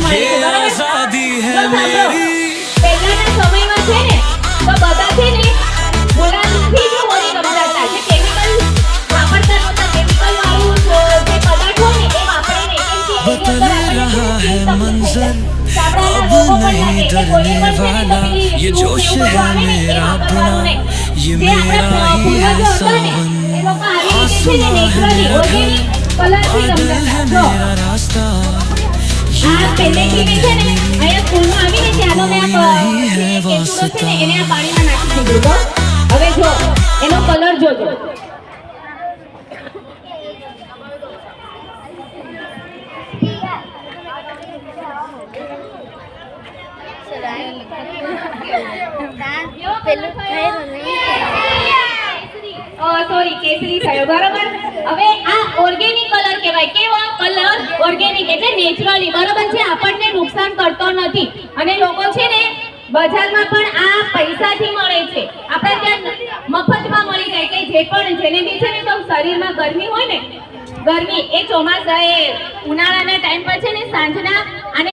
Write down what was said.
મળે છે બરાબર પહેલાના સમયમાં છે ને તો બધા છે ને ગુલાબથી જ હોળી રમતા હતા જે કેમિકલ વાપરતા નહોતા કેમિકલ વાળું જે પદાર્થ હોય ને એ વાપરીને बदल रहा है मंजर अब नहीं डरने वाला ये जोश है मेरा अपना ये मेरा ही है सावन आसमां है मेरा घर बादल है मेरा रास्ता આ પહેલેથી છે ને અહીંયા સ્કૂલમાં આવીને ત્યાંનો મેં કેસુડો છે ને એને આ પાણીમાં નાખી દીધું તો હવે જો એનો કલર જોજો સોરી કેસરી થયો બરોબર હવે આ ઓર્ગેનિક કલર કહેવાય કેવો કલર ઓર્ગેનિક એટલે નેચરલી બરોબર છે આપણને નુકસાન કરતો નથી અને લોકો છે ને બજારમાં પણ આ પૈસાથી મળે છે આપણે ત્યાં મફતમાં મળી જાય કે જે પણ જેને બી છે ને તો શરીરમાં ગરમી હોય ને ગરમી એ ચોમાસા એ ઉનાળાના ટાઈમ પર છે ને સાંજના અને